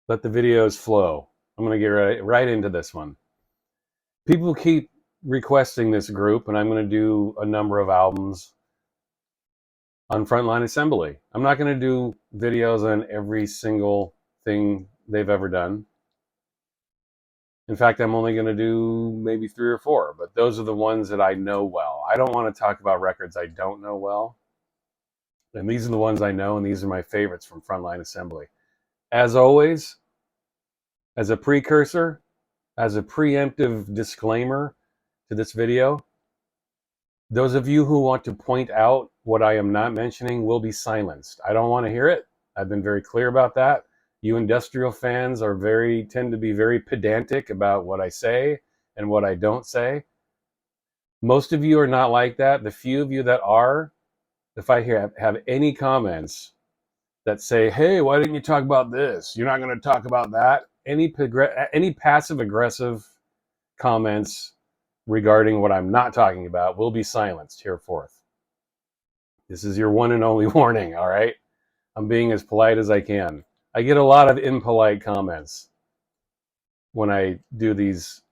Let the videos flow. I'm going to get right into this one. People keep requesting this group, and I'm going to do a number of albums on Frontline Assembly. I'm not going to do videos on every single thing they've ever done. In fact, I'm only going to do maybe 3 or 4, but those are the ones that I know well. I don't want to talk about records I don't know well. And these are the ones I know, and these are my favorites from Frontline Assembly. As always, as a precursor, as a preemptive disclaimer to this video, those of you who want to point out what I am not mentioning will be silenced. I don't want to hear it. I've been very clear about that. You industrial fans tend to be very pedantic about what I say and what I don't say. Most of you are not like that. The few of you that are, if I have any comments that say, hey, why didn't you talk about this? You're not going to talk about that. Any passive aggressive comments regarding what I'm not talking about will be silenced hereforth. This is your one and only warning, all right? I'm being as polite as I can. I get a lot of impolite comments when I do these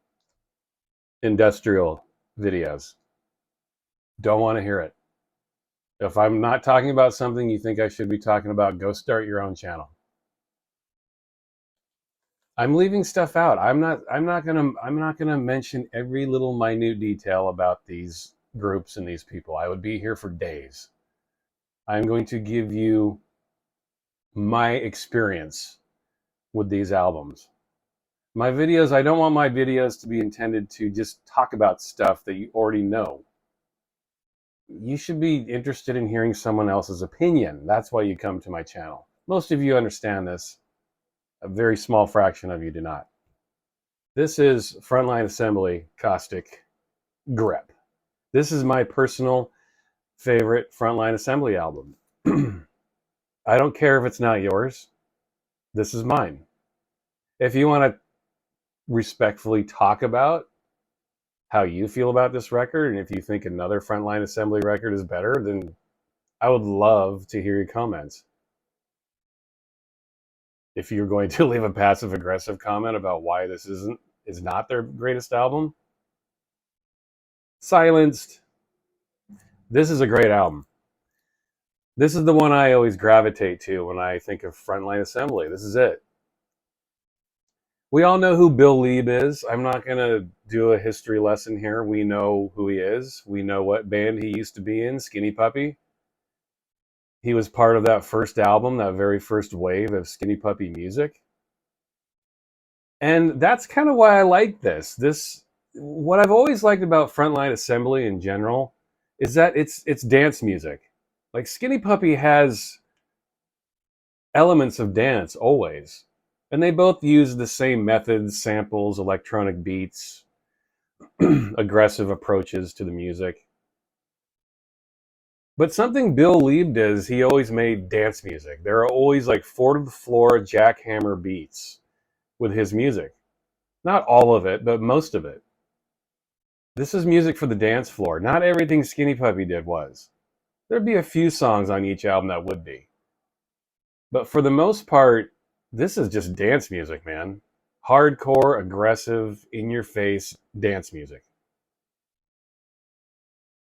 industrial videos. Don't want to hear it. If I'm not talking about something you think I should be talking about, go start your own channel. I'm leaving stuff out. I'm not gonna mention every little minute detail about these groups and these people. I would be here for days. I'm going to give you my experience with these albums. My videos, I don't want my videos to be intended to just talk about stuff that you already know. You should be interested in hearing someone else's opinion. That's why you come to my channel. Most of you understand this. A very small fraction of you do not. This is Frontline Assembly Caustic Grip. This is my personal favorite Frontline Assembly album. I don't care if it's not yours. This is mine. If you want to respectfully talk about how you feel about this record, and if you think another Frontline Assembly record is better, then I would love to hear your comments. If you're going to leave a passive aggressive comment about why this is not their greatest album, silenced. This is a great album. This is the one I always gravitate to when I think of Frontline Assembly. This is it. We all know who Bill Leeb is. I'm not going to do a history lesson here. We know who he is. We know what band he used to be in, Skinny Puppy. He was part of that first album, that very first wave of Skinny Puppy music. And that's kind of why I like this. What I've always liked about Frontline Assembly in general is that it's dance music. Like Skinny Puppy has elements of dance always. And they both use the same methods, samples, electronic beats, aggressive approaches to the music. But something Bill Leeb does, he always made dance music. There are always like 4-to-the-floor jackhammer beats with his music. Not all of it, but most of it. This is music for the dance floor. Not everything Skinny Puppy did was. There'd be a few songs on each album that would be. But for the most part, this is just dance music, man. Hardcore, aggressive, in-your-face dance music.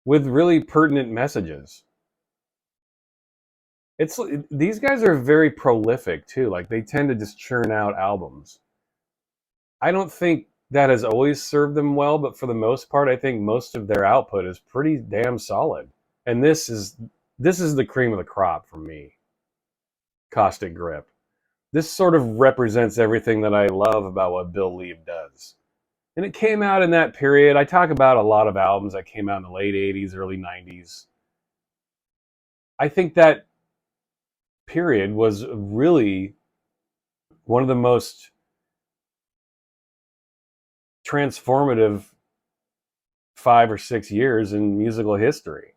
With really pertinent messages. These guys are very prolific too. Like they tend to just churn out albums. I don't think that has always served them well, but for the most part, I think most of their output is pretty damn solid. And this is the cream of the crop for me. Caustic Grip. This sort of represents everything that I love about what Bill Leeb does. And it came out in that period. I talk about a lot of albums that came out in the late 80s, early 90s. I think that period was really one of the most transformative 5 or 6 years in musical history.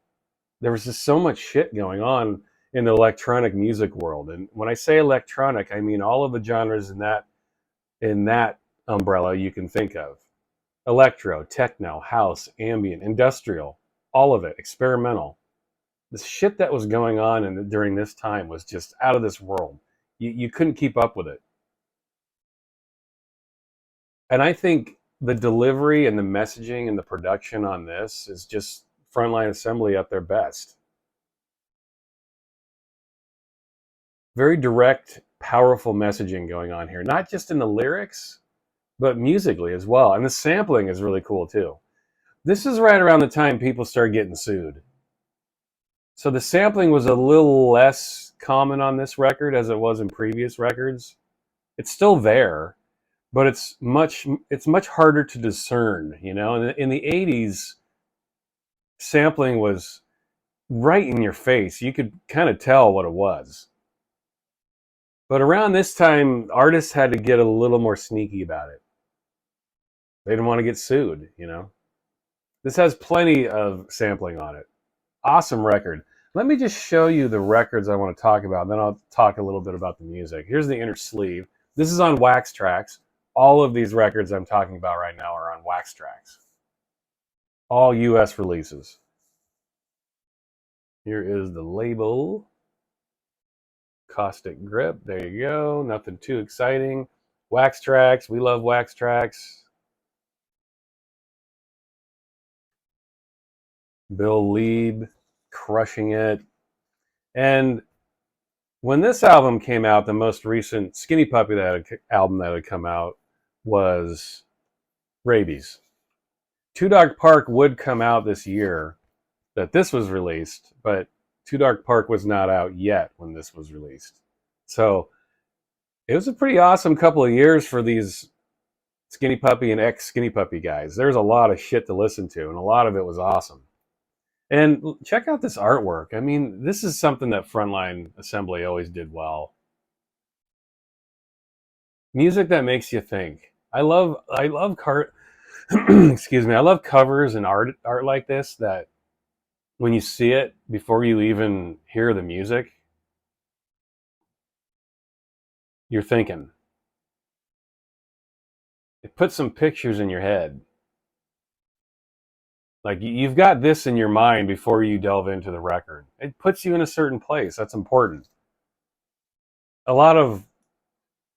There was just so much shit going on in the electronic music world. And when I say electronic, I mean all of the genres in that umbrella you can think of. Electro, techno, house, ambient, industrial, all of it, experimental. The shit that was going on during this time was just out of this world. You couldn't keep up with it. And I think the delivery and the messaging and the production on this is just Frontline Assembly at their best. Very direct, powerful messaging going on here, not just in the lyrics, but musically as well. And the sampling is really cool too. This is right around the time people started getting sued. So the sampling was a little less common on this record as it was in previous records. It's still there, but it's much harder to discern, you know. In the 80s, sampling was right in your face. You could kind of tell what it was. But around this time, artists had to get a little more sneaky about it. They didn't want to get sued, you know. This has plenty of sampling on it. Awesome record. Let me just show you the records I want to talk about, and then I'll talk a little bit about the music. Here's the inner sleeve. This is on Wax Tracks. All of these records I'm talking about right now are on Wax Tracks. All US releases. Here is the label. Caustic Grip. There you go. Nothing too exciting. Wax Tracks. We love Wax Tracks. Bill Leeb crushing it. And when this album came out, the most recent Skinny Puppy album that had come out was Rabies. Two Dark Park would come out this year that this was released, but Two Dark Park was not out yet when this was released. So it was a pretty awesome couple of years for these Skinny Puppy and ex-Skinny Puppy guys. There's a lot of shit to listen to, and a lot of it was awesome. And check out this artwork. I mean, this is something that Frontline Assembly always did well. Music that makes you think. I love excuse me. I love covers and art like this that when you see it before you even hear the music, you're thinking. It puts some pictures in your head. Like you've got this in your mind before you delve into the record. It puts you in a certain place. That's important. A lot of,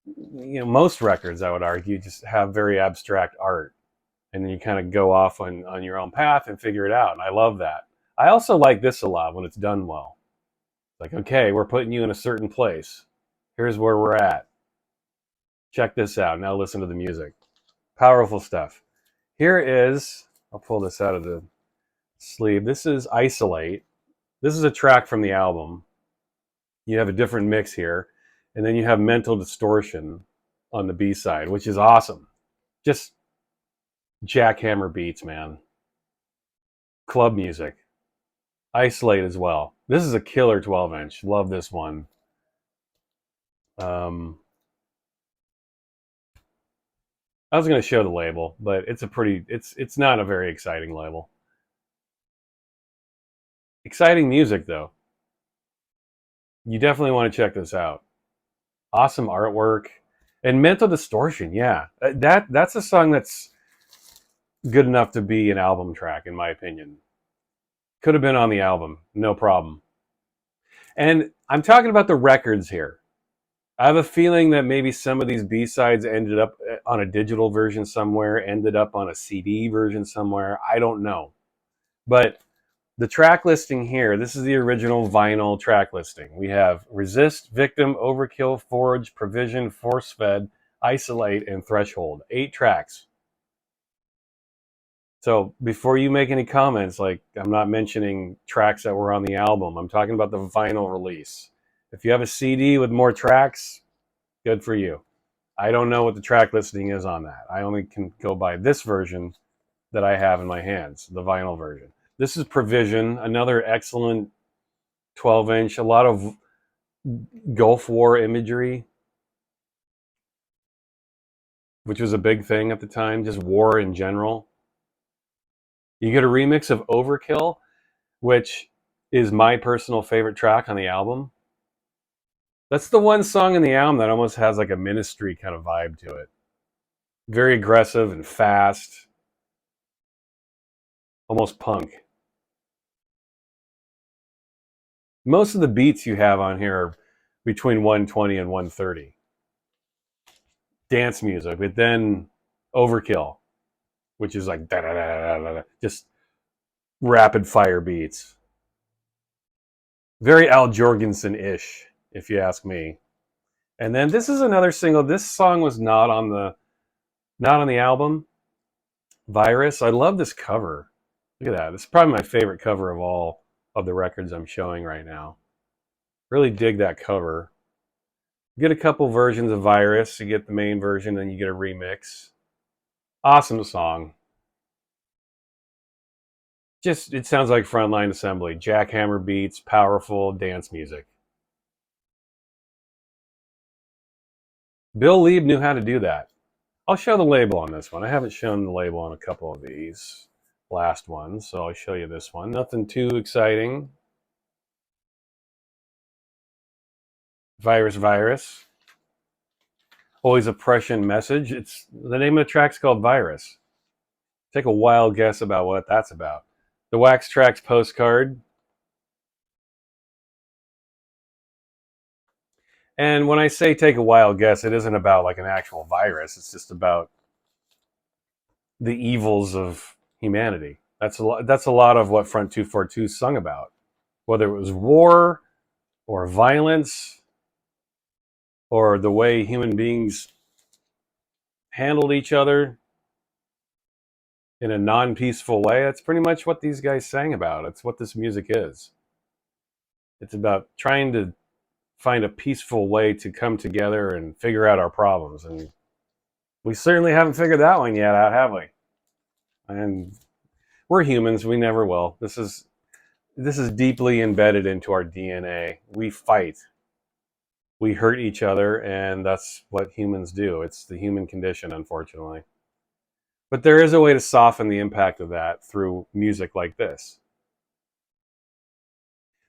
most records, I would argue, just have very abstract art. And then you kind of go off on your own path and figure it out. And I love that. I also like this a lot when it's done well. Like, okay, we're putting you in a certain place. Here's where we're at. Check this out. Now listen to the music. Powerful stuff. Here is, I'll pull this out of the sleeve. This is Isolate. This is a track from the album. You have a different mix here. And then you have Mental Distortion on the B-side, which is awesome. Just jackhammer beats, man. Club music. Isolate as well. This is a killer 12-inch. Love this one. I was going to show the label, but it's not a very exciting label. Exciting music, though. You definitely want to check this out. Awesome artwork. And Mental Distortion, yeah. That's a song that's good enough to be an album track, in my opinion. Could have been on the album, no problem. And I'm talking about the records here. I have a feeling that maybe some of these B-sides ended up on a digital version somewhere, ended up on a CD version somewhere. I don't know. But the track listing here, this is the original vinyl track listing. We have Resist, Victim, Overkill, Forge, Provision, Force Fed, Isolate, and Threshold. 8 tracks. So before you make any comments, like I'm not mentioning tracks that were on the album, I'm talking about the vinyl release. If you have a CD with more tracks, good for you. I don't know what the track listing is on that. I only can go by this version that I have in my hands, the vinyl version. This is Provision, another excellent 12-inch, a lot of Gulf War imagery, which was a big thing at the time, just war in general. You get a remix of Overkill, which is my personal favorite track on the album. That's the one song in the album that almost has like a Ministry kind of vibe to it. Very aggressive and fast. Almost punk. Most of the beats you have on here are between 120 and 130. Dance music, but then Overkill, which is like just rapid fire beats. Very Al Jorgensen-ish, if you ask me. And then this is another single. This song was not on the album. Virus. I love this cover. Look at that. This is probably my favorite cover of all of the records I'm showing right now. Really dig that cover. You get a couple versions of Virus. You get the main version, then you get a remix. Awesome song. Just, it sounds like Frontline Assembly. Jackhammer beats, powerful dance music. Bill Leeb knew how to do that. I'll show the label on this one. I haven't shown the label on a couple of these last ones, so I'll show you this one. Nothing too exciting. Virus, Virus. Always a prescient message. It's the name of the track's called Virus. Take a wild guess about what that's about. The Wax Trax postcard. And when I say take a wild guess, it isn't about like an actual virus. It's just about the evils of humanity. That's a lot of what Front 242 sung about. Whether it was war or violence or the way human beings handled each other in a non-peaceful way, that's pretty much what these guys sang about. It's what this music is. It's about trying to find a peaceful way to come together and figure out our problems. And we certainly haven't figured that one yet out, have we? And we're humans. We never will. This is deeply embedded into our DNA. We fight. We hurt each other, and that's what humans do. It's the human condition, unfortunately. But there is a way to soften the impact of that through music like this.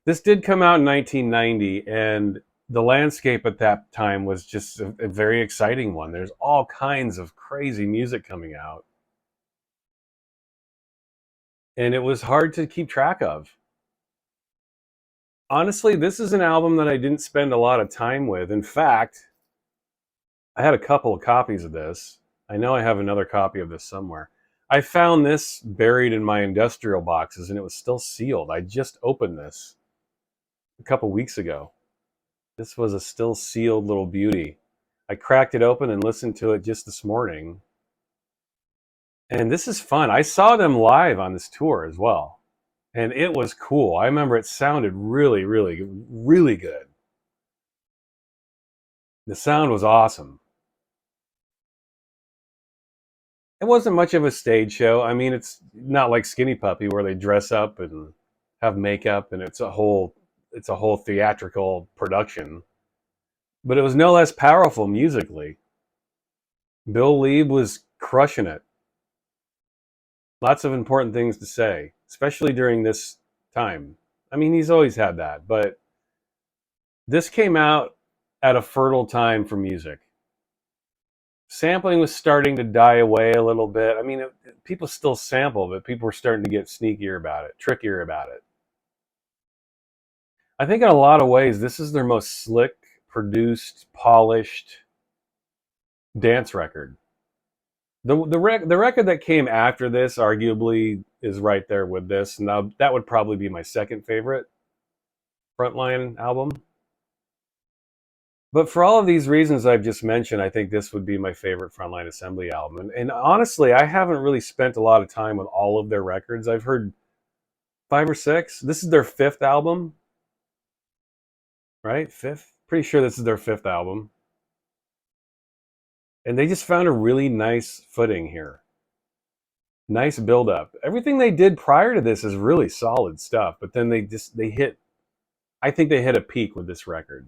This did come out in 1990, and the landscape at that time was just a very exciting one. There's all kinds of crazy music coming out. And it was hard to keep track of. Honestly, this is an album that I didn't spend a lot of time with. In fact, I had a couple of copies of this. I know I have another copy of this somewhere. I found this buried in my industrial boxes, and it was still sealed. I just opened this a couple weeks ago. This was a still sealed little beauty. I cracked it open and listened to it just this morning. And this is fun. I saw them live on this tour as well. And it was cool. I remember it sounded really, really, really good. The sound was awesome. It wasn't much of a stage show. I mean, it's not like Skinny Puppy where they dress up and have makeup and it's a whole theatrical production. But it was no less powerful musically. Bill Leeb was crushing it. Lots of important things to say, especially during this time. I mean, he's always had that, but this came out at a fertile time for music. Sampling was starting to die away a little bit. I mean, people still sample, but people were starting to get sneakier about it, trickier about it. I think in a lot of ways, this is their most slick, produced, polished dance record. The record that came after this arguably is right there with this. Now, that would probably be my second favorite Frontline album. But for all of these reasons I've just mentioned, I think this would be my favorite Frontline Assembly album. And honestly, I haven't really spent a lot of time with all of their records. I've heard 5 or 6. This is their 5th album, right? 5th? Pretty sure this is their 5th album. And they just found a really nice footing here. Nice build-up. Everything they did prior to this is really solid stuff. But then I think they hit a peak with this record.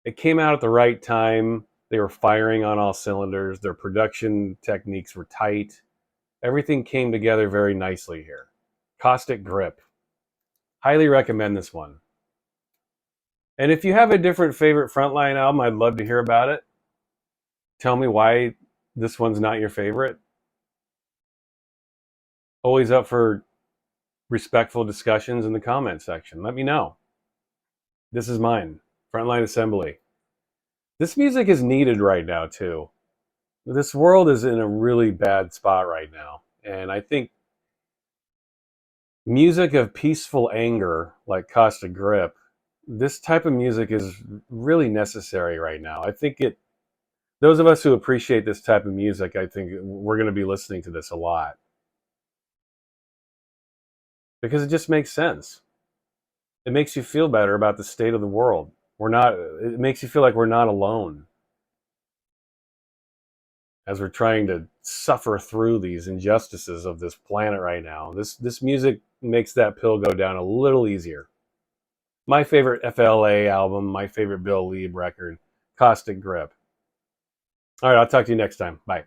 It came out at the right time. They were firing on all cylinders. Their production techniques were tight. Everything came together very nicely here. Caustic Grip. Highly recommend this one. And if you have a different favorite Frontline album, I'd love to hear about it. Tell me why this one's not your favorite. Always up for respectful discussions in the comment section. Let me know. This is mine. Frontline Assembly. This music is needed right now, too. This world is in a really bad spot right now. And I think music of peaceful anger, like Caustic Grip, this type of music is really necessary right now. I think those of us who appreciate this type of music, I think we're going to be listening to this a lot because it just makes sense. It makes you feel better about the state of the world. It makes you feel like we're not alone as we're trying to suffer through these injustices of this planet right now. This music makes that pill go down a little easier. My favorite FLA album, my favorite Bill Leeb record, Caustic Grip. All right, I'll talk to you next time. Bye.